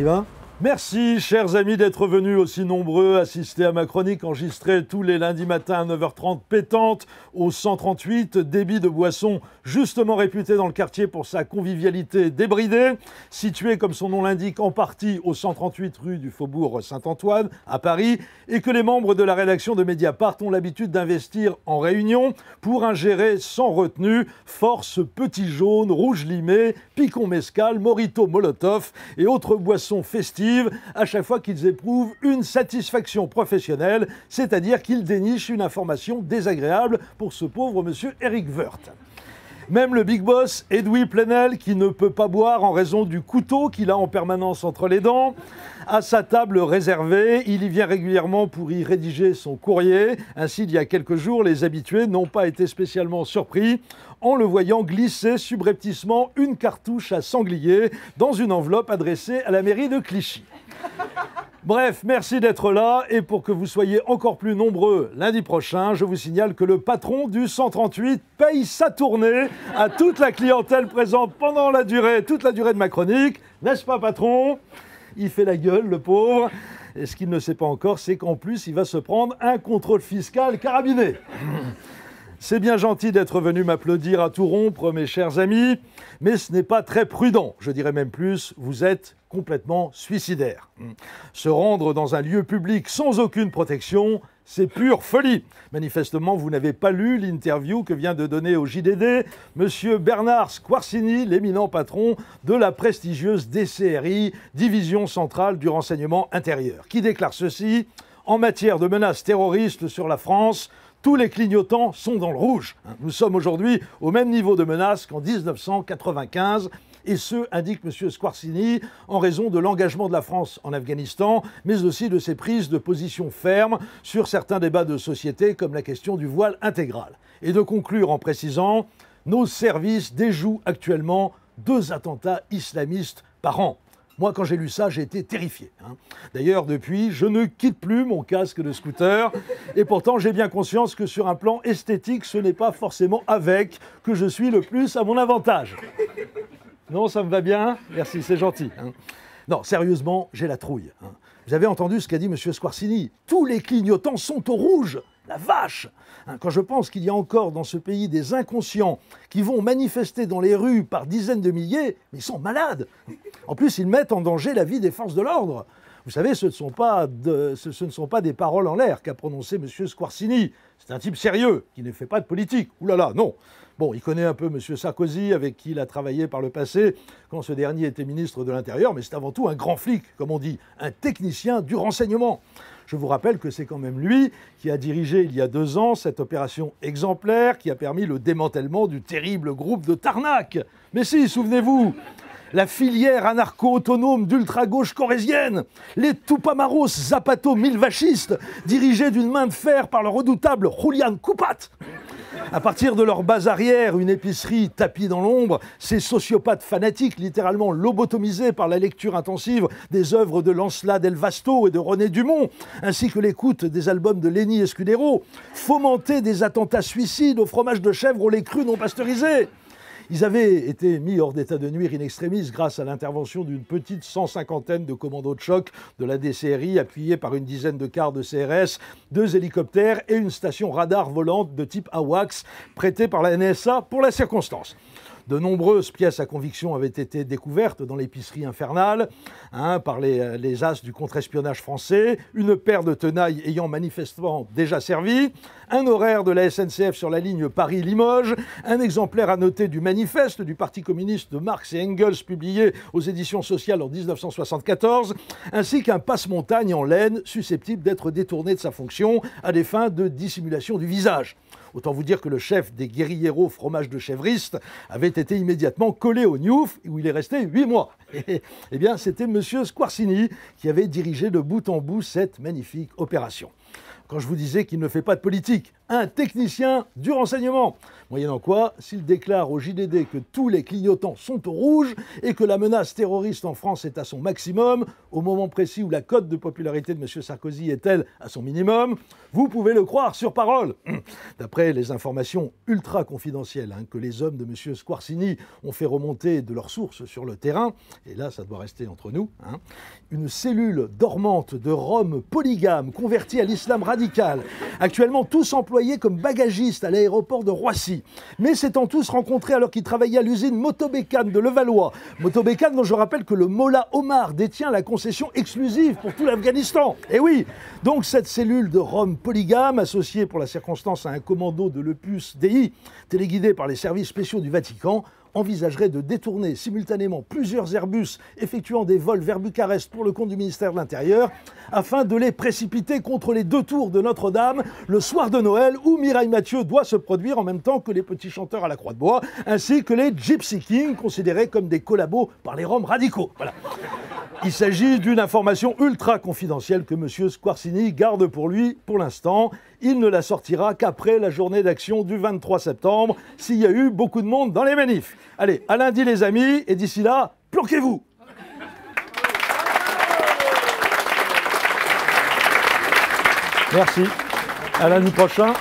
y va? Merci, chers amis, d'être venus aussi nombreux assister à ma chronique enregistrée tous les lundis matins à 9h30 pétante au 138, débit de boisson justement réputé dans le quartier pour sa convivialité débridée, situé comme son nom l'indique en partie au 138 rue du Faubourg Saint-Antoine à Paris, et que les membres de la rédaction de Mediapart ont l'habitude d'investir en réunion pour ingérer sans retenue force petit jaune, rouge limé, picon mescal, morito molotov et autres boissons festives à chaque fois qu'ils éprouvent une satisfaction professionnelle, c'est-à-dire qu'ils dénichent une information désagréable pour ce pauvre monsieur Éric Woerth. Même le big boss, Edoui Plenel, qui ne peut pas boire en raison du couteau qu'il a en permanence entre les dents, à sa table réservée, il y vient régulièrement pour y rédiger son courrier. Ainsi, il y a quelques jours, les habitués n'ont pas été spécialement surpris en le voyant glisser subrepticement une cartouche à sanglier dans une enveloppe adressée à la mairie de Clichy. Bref, merci d'être là, et pour que vous soyez encore plus nombreux lundi prochain, je vous signale que le patron du 138 paye sa tournée à toute la clientèle présente pendant toute la durée de ma chronique. N'est-ce pas, patron? Il fait la gueule, le pauvre. Et ce qu'il ne sait pas encore, c'est qu'en plus, il va se prendre un contrôle fiscal carabiné. C'est bien gentil d'être venu m'applaudir à tout rompre, mes chers amis, mais ce n'est pas très prudent. Je dirais même plus, vous êtes complètement suicidaire. Se rendre dans un lieu public sans aucune protection, c'est pure folie. Manifestement, vous n'avez pas lu l'interview que vient de donner au JDD M. Bernard Squarcini, l'éminent patron de la prestigieuse DCRI, Division Centrale du Renseignement Intérieur, qui déclare ceci: en matière de menaces terroristes sur la France, tous les clignotants sont dans le rouge. Nous sommes aujourd'hui au même niveau de menace qu'en 1995, et ce, indique M. Squarcini, en raison de l'engagement de la France en Afghanistan, mais aussi de ses prises de position fermes sur certains débats de société, comme la question du voile intégral. Et de conclure en précisant: nos services déjouent actuellement 2 attentats islamistes par an. Moi, quand j'ai lu ça, j'ai été terrifié. D'ailleurs, depuis, je ne quitte plus mon casque de scooter. Et pourtant, j'ai bien conscience que sur un plan esthétique, ce n'est pas forcément avec que je suis le plus à mon avantage. Non, ça me va bien? Merci, c'est gentil. Non, sérieusement, j'ai la trouille. Vous avez entendu ce qu'a dit M. Squarcini? Tous les clignotants sont au rouge. La vache! Quand je pense qu'il y a encore dans ce pays des inconscients qui vont manifester dans les rues par dizaines de milliers, mais ils sont malades. En plus, ils mettent en danger la vie des forces de l'ordre. Vous savez, ce ne sont pas des paroles en l'air qu'a prononcé M. Squarcini. C'est un type sérieux, qui ne fait pas de politique. Ouh là là, non. Bon, il connaît un peu M. Sarkozy, avec qui il a travaillé par le passé, quand ce dernier était ministre de l'Intérieur, mais c'est avant tout un grand flic, comme on dit, un technicien du renseignement. Je vous rappelle que c'est quand même lui qui a dirigé il y a 2 ans cette opération exemplaire qui a permis le démantèlement du terrible groupe de Tarnac. Mais si, souvenez-vous, la filière anarcho-autonome d'ultra-gauche corésienne, les Tupamaros Zapato milvachistes, dirigés d'une main de fer par le redoutable Julián Kupat. À partir de leur base arrière, une épicerie tapie dans l'ombre, ces sociopathes fanatiques, littéralement lobotomisés par la lecture intensive des œuvres de Lancelot Del Vasto et de René Dumont, ainsi que l'écoute des albums de Lenny Escudero, fomentaient des attentats suicides au fromage de chèvre au lait cru non pasteurisé. Ils avaient été mis hors d'état de nuire in extremis grâce à l'intervention d'une petite 150aine de commandos de choc de la DCRI, appuyés par une dizaine de cars de CRS, 2 hélicoptères et une station radar volante de type AWACS, prêtée par la NSA pour la circonstance. De nombreuses pièces à conviction avaient été découvertes dans l'épicerie infernale par les as du contre-espionnage français, une paire de tenailles ayant manifestement déjà servi, un horaire de la SNCF sur la ligne Paris-Limoges, un exemplaire à noter du manifeste du Parti communiste de Marx et Engels publié aux éditions sociales en 1974, ainsi qu'un passe-montagne en laine susceptible d'être détourné de sa fonction à des fins de dissimulation du visage. Autant vous dire que le chef des guérilleros fromage de chèvriste avait été immédiatement collé au Newf, où il est resté 8 mois. Eh bien, c'était M. Squarcini qui avait dirigé de bout en bout cette magnifique opération. quand je vous disais qu'il ne fait pas de politique. Un technicien du renseignement. Moyennant quoi, s'il déclare au JDD que tous les clignotants sont au rouge et que la menace terroriste en France est à son maximum, au moment précis où la cote de popularité de M. Sarkozy est, elle, à son minimum, vous pouvez le croire sur parole. D'après les informations ultra confidentielles que les hommes de M. Squarcini ont fait remonter de leurs sources sur le terrain, et là ça doit rester entre nous, une cellule dormante de Roms polygames convertis à l'islam radical, actuellement tous employés comme bagagistes à l'aéroport de Roissy, mais s'étant tous rencontrés alors qu'ils travaillaient à l'usine Motobécane de Levallois. Motobécane dont je rappelle que le Mollah Omar détient la concession exclusive pour tout l'Afghanistan. Et oui, donc cette cellule de Roms polygames, associée pour la circonstance à un commando de l'Opus Dei, téléguidé par les services spéciaux du Vatican, envisagerait de détourner simultanément plusieurs Airbus effectuant des vols vers Bucarest pour le compte du ministère de l'Intérieur, afin de les précipiter contre les 2 tours de Notre-Dame le soir de Noël, où Mireille Mathieu doit se produire en même temps que les petits chanteurs à la Croix de Bois, ainsi que les Gypsy Kings, considérés comme des collabos par les Roms radicaux. Voilà. Il s'agit d'une information ultra confidentielle que M. Squarcini garde pour lui pour l'instant. Il ne la sortira qu'après la journée d'action du 23 septembre, s'il y a eu beaucoup de monde dans les manifs. Allez, à lundi les amis, et d'ici là, planquez-vous! Merci. À lundi prochain.